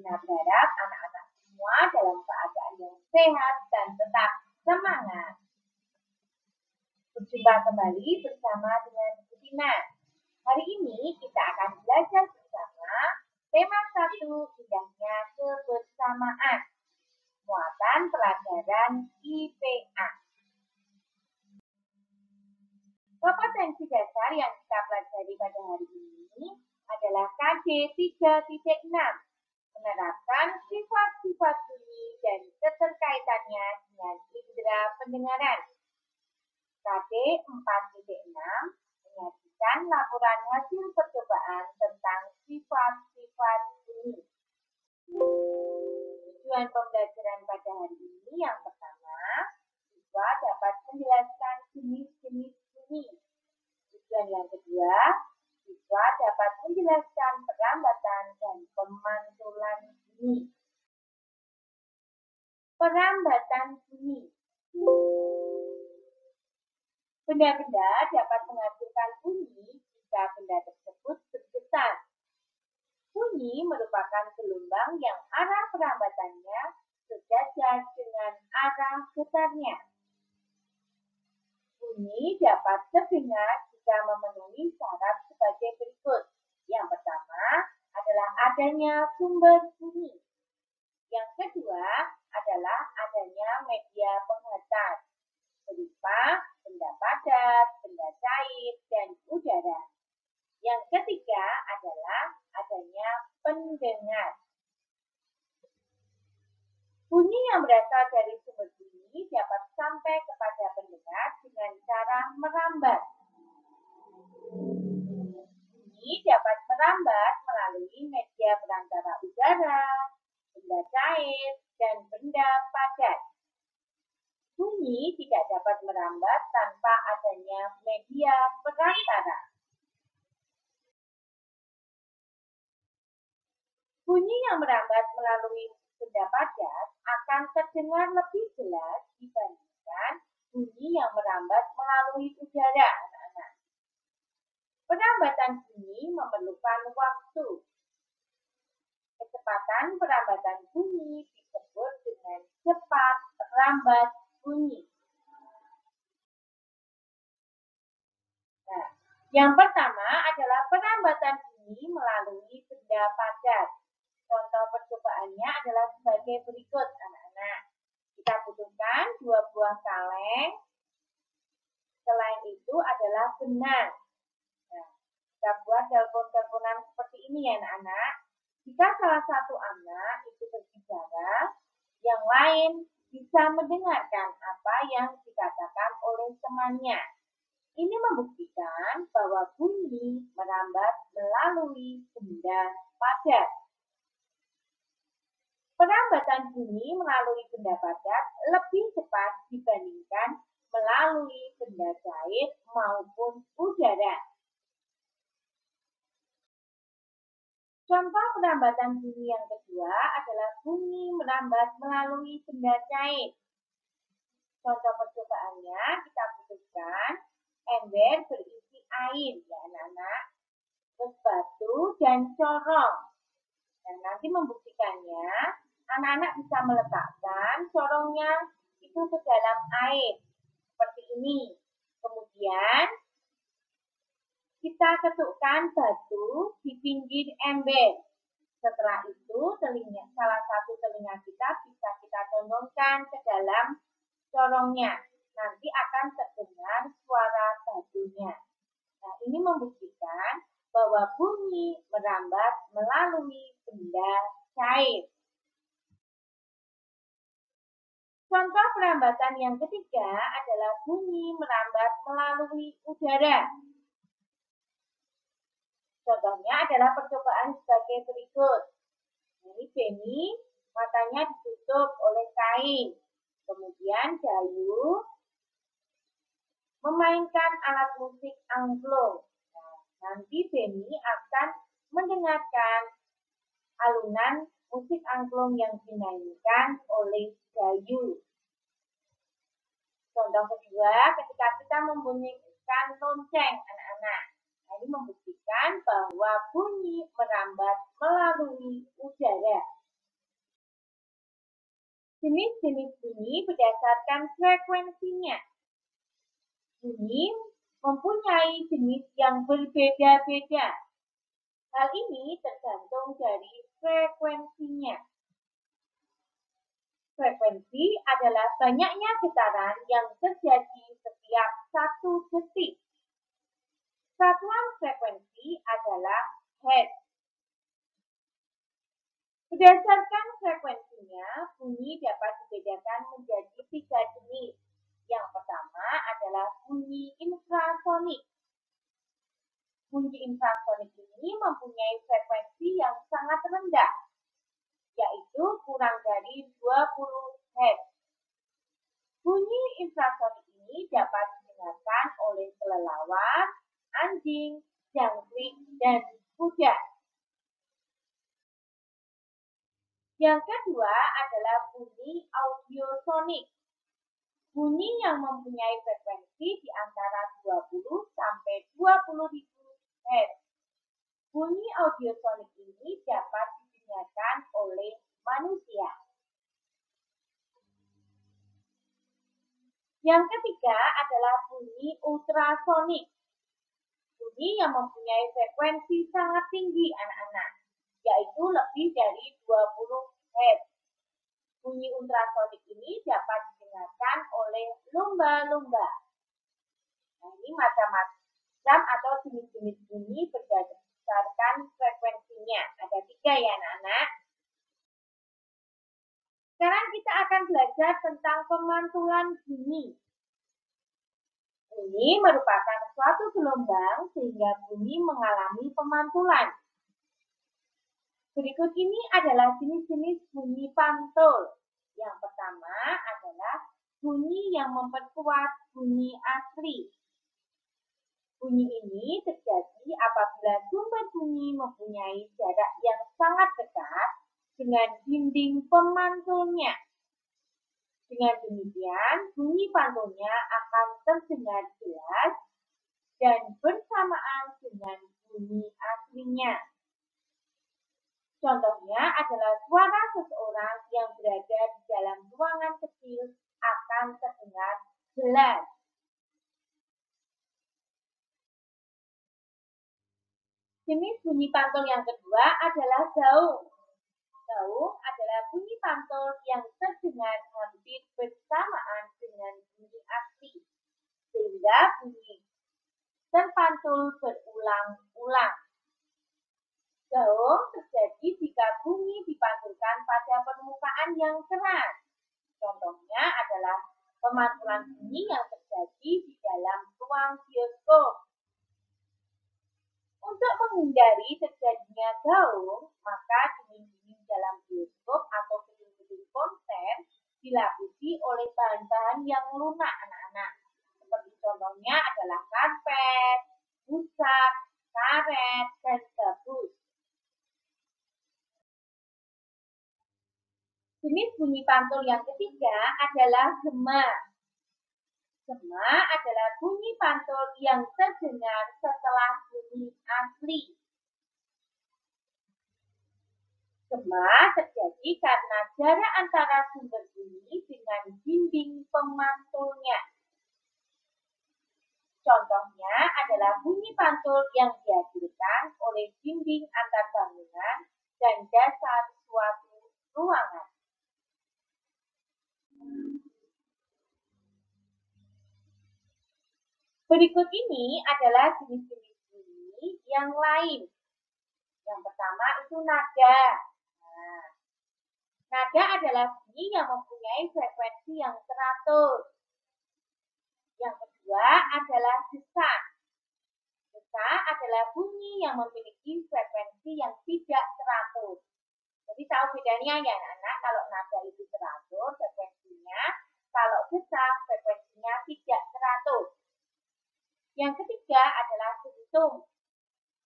Bunda berharap anak-anak semua dalam keadaan yang sehat dan tetap semangat. Berjumpa kembali bersama dengan Bu Tina. Hari ini kita akan belajar bersama tema 1, indahnya kebersamaan. Muatan pelajaran IPA. Kompetensi dasar yang kita pelajari pada hari ini adalah KD 3.6. Menerapkan sifat-sifat bunyi dan keterkaitannya dengan indera pendengaran. KD 4.6 menyajikan laporan hasil percobaan tentang sifat-sifat bunyi. Tujuan pembelajaran pada hari ini yang pertama, siswa dapat menjelaskan jenis-jenis bunyi. Tujuan yang kedua, siswa dapat menjelaskan perambatan dan pemantulan bunyi. Perambatan bunyi. Benda-benda dapat menghasilkan bunyi jika benda tersebut bergetar. Bunyi merupakan gelombang yang arah perambatannya sejajar dengan arah getarnya. Bunyi dapat terdengar jika memenuhi syarat sebagai berikut. Yang pertama adalah adanya sumber bunyi. Yang kedua adalah adanya media penghantar berupa benda padat, benda cair, dan udara. Yang ketiga adalah adanya pendengar. Bunyi yang berasal dari sumber bunyi dapat sampai kepada pendengar dengan cara merambat. Bunyi dapat merambat melalui media perantara udara, benda cair, dan benda padat. Bunyi tidak dapat merambat tanpa adanya media perantara. Bunyi yang merambat melalui benda padat akan terdengar lebih jelas dibandingkan bunyi yang merambat melalui udara, anak-anak. Perambatan bunyi memerlukan waktu. Kecepatan perambatan bunyi disebut dengan cepat rambat bunyi. Nah, yang pertama adalah perambatan bunyi melalui benda padat. Contoh percobaannya adalah sebagai berikut, anak-anak. Kita butuhkan 2 buah kaleng. Selain itu adalah benang. Nah, kita buat telepon-teleponan seperti ini ya, anak-anak. Jika salah satu anak itu berbicara, yang lain bisa mendengarkan apa yang dikatakan oleh temannya. Ini membuktikan bahwa bunyi merambat melalui benda padat. Perambatan bunyi melalui benda padat lebih cepat dibandingkan melalui benda cair maupun udara. Contoh perambatan bunyi yang kedua adalah bunyi merambat melalui benda cair. Contoh percobaannya kita butuhkan ember berisi air ya anak-anak, terus batu dan corong. Dan nanti membuktikannya, anak-anak bisa meletakkan corongnya itu ke dalam air seperti ini. Kemudian kita ketukkan batu di pinggir ember. Setelah itu salah satu telinga kita bisa kita condongkan ke dalam corongnya. Nanti akan terdengar suara batunya. Nah, ini membuktikan bahwa bunyi merambat melalui benda cair. Contoh perambatan yang ketiga adalah bunyi merambat melalui udara. Contohnya adalah percobaan sebagai berikut. Ini Benny, matanya ditutup oleh kain. Kemudian Jayu memainkan alat musik angklung. Nah, nanti Benny akan mendengarkan alunan musik angklung yang dimainkan oleh Jayu. Contoh kedua, ketika kita membunyikan lonceng, anak-anak. Nah, ini membuktikan bahwa bunyi merambat melalui udara. Jenis-jenis bunyi berdasarkan frekuensinya. Bunyi mempunyai jenis yang berbeda-beda. Hal ini tergantung dari frekuensinya. Frekuensi adalah banyaknya getaran yang terjadi setiap 1 detik. Satuan frekuensi adalah hertz. Berdasarkan frekuensinya, bunyi dapat dibedakan menjadi 3 jenis. Yang pertama adalah bunyi infrasonik. Bunyi infrasonik ini mempunyai frekuensi yang sangat rendah, yaitu kurang dari 20 Hz. Bunyi infrasonik ini dapat didengarkan oleh kelelawar, anjing, jangkrik, dan kuda. Yang kedua adalah bunyi audiosonik. Bunyi yang mempunyai frekuensi di antara 20 sampai 20.000 Hz. Bunyi audiosonik ini dapat didengarkan oleh manusia. Yang ketiga adalah bunyi ultrasonik. Bunyi yang mempunyai frekuensi sangat tinggi anak-anak, yaitu lebih dari 20 Hz. Bunyi ultrasonik ini dapat didengarkan oleh lumba-lumba. Nah, ini macam-macam atau jenis-jenis bunyi berdasarkan frekuensinya. Ada 3 ya anak-anak. Sekarang kita akan belajar tentang pemantulan bunyi. Bunyi merupakan suatu gelombang sehingga bunyi mengalami pemantulan. Berikut ini adalah jenis-jenis bunyi pantul. Yang pertama adalah bunyi yang memperkuat bunyi asli. Bunyi ini terjadi apabila sumber bunyi mempunyai jarak yang sangat dekat dengan dinding pemantulnya. Dengan demikian, bunyi pantulnya akan terdengar jelas dan bersamaan dengan bunyi aslinya. Contohnya adalah suara seseorang yang berada di dalam ruangan kecil akan terdengar jelas. Jenis bunyi pantul yang kedua adalah gaung. Gaung adalah bunyi pantul yang terdengar hampir bersamaan dengan bunyi asli, sehingga bunyi terpantul berulang-ulang. Gaung terjadi jika bunyi dipantulkan pada permukaan yang keras. Contohnya adalah pemantulan bunyi yang terjadi di dalam ruang bioskop. Untuk menghindari terjadinya gaung, maka dinding-dinding dalam bioskop atau gedung-gedung konser dilapisi oleh bahan-bahan yang lunak anak-anak. Seperti contohnya adalah karpet, busa, karet, dan gabus. Jenis bunyi pantul yang ketiga adalah gema. Gema adalah bunyi pantul yang terdengar setelah bunyi asli. Gema terjadi karena jarak antara sumber bunyi dengan dinding pemantulnya. Contohnya adalah bunyi pantul yang dihasilkan oleh dinding antar bangunan dan dasar suatu ruangan. Berikut ini adalah jenis-jenis bunyi yang lain. Yang pertama itu nada. Nah, nada adalah bunyi yang mempunyai frekuensi yang teratur. Yang kedua adalah desak. Desak adalah bunyi yang memiliki frekuensi yang tidak teratur. Jadi tahu bedanya ya anak-anak, kalau nada itu teratur frekuensinya, kalau desak frekuensinya tidak teratur. Yang ketiga adalah dentum.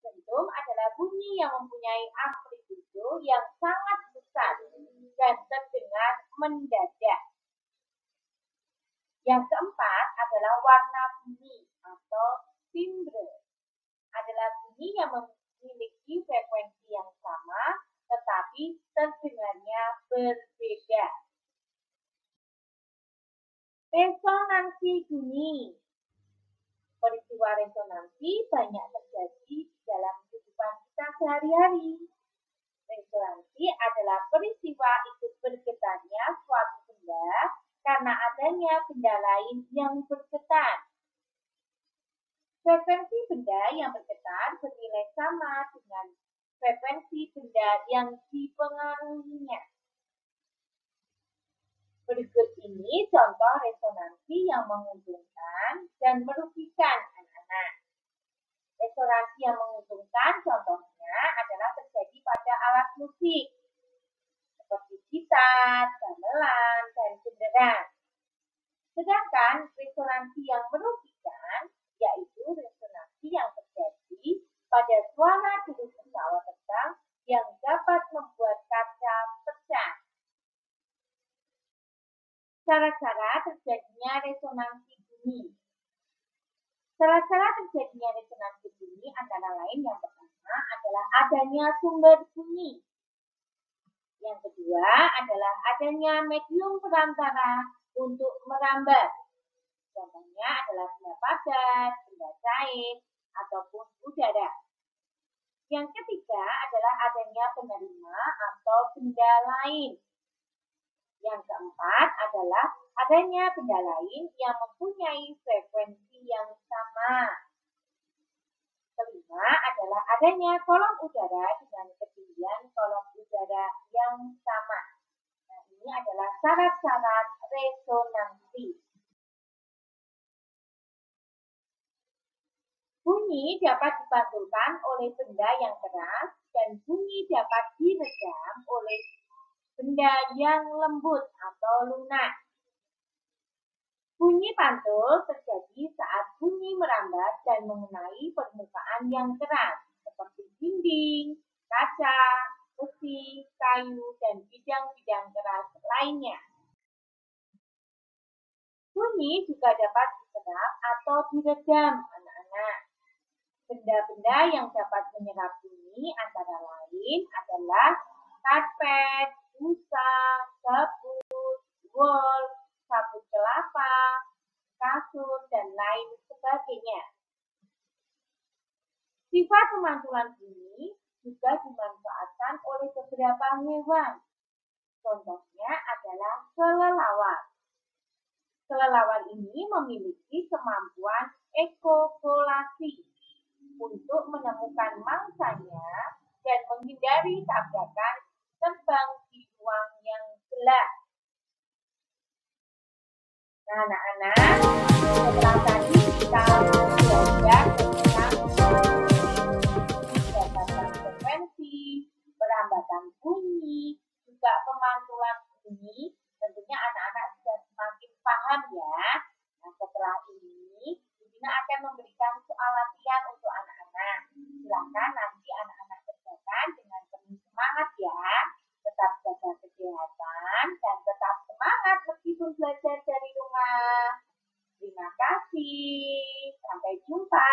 Dentum adalah bunyi yang mempunyai amplitudo yang sangat besar dan terdengar mendadak. Yang keempat adalah warna bunyi atau timbre. Adalah bunyi yang memiliki frekuensi yang sama tetapi terdengarnya berbeda. Resonansi bunyi. Peristiwa resonansi banyak terjadi di dalam kehidupan kita sehari-hari. Resonansi adalah peristiwa ikut bergetarnya suatu benda karena adanya benda lain yang bergetar. Frekuensi benda yang bergetar bernilai sama dengan frekuensi benda yang dipengaruhinya. Berikut ini contoh resonansi yang menguntungkan dan merugikan anak-anak. Resonansi yang menguntungkan contohnya adalah terjadi pada alat musik seperti gitar, gamelan, dan cenderan. Sedangkan resonansi yang merugikan yaitu resonansi yang terjadi pada suara dari pesawat terbang yang dapat membuat kaca pecah. Cara-cara terjadinya resonansi bunyi. Cara-cara terjadinya resonansi bunyi antara lain yang pertama adalah adanya sumber bunyi. Yang kedua adalah adanya medium perantara untuk merambat. Contohnya adalah benda padat, benda cair, ataupun udara. Yang ketiga adalah adanya penerima atau benda lain. Yang keempat adalah adanya benda lain yang mempunyai frekuensi yang sama. Kelima adalah adanya kolom udara dengan ketinggian kolom udara yang sama. Nah, ini adalah syarat-syarat resonansi. Bunyi dapat dipantulkan oleh benda yang keras dan bunyi dapat diredam oleh benda yang lembut atau lunak. Bunyi pantul terjadi saat bunyi merambat dan mengenai permukaan yang keras seperti dinding, kaca, besi, kayu, dan bidang-bidang keras lainnya. Bunyi juga dapat diserap atau diredam anak-anak. Benda-benda yang dapat menyerap bunyi antara lain adalah karpet, busa, gabus, wol, sabut kelapa, kasur, dan lain sebagainya. Sifat pemantulan bunyi juga dimanfaatkan oleh beberapa hewan. Contohnya adalah kelelawar. Kelelawar ini memiliki kemampuan ekokolasi untuk menemukan mangsanya dan menghindari tabrakan terbang di ruang yang gelap. Nah, anak-anak, setelah tadi kita belajar tentang jabatan frekuensi, perambatan bunyi, juga pemantulan bunyi, tentunya anak-anak sudah semakin paham ya. Nah, setelah ini, Bina akan memberikan soal latihan untuk anak-anak. Silakan nanti anak-anak kerjakan dengan penuh semangat ya. Tetap jaga kesehatan dan tetap semangat meskipun belajar dari rumah. Terima kasih. Sampai jumpa.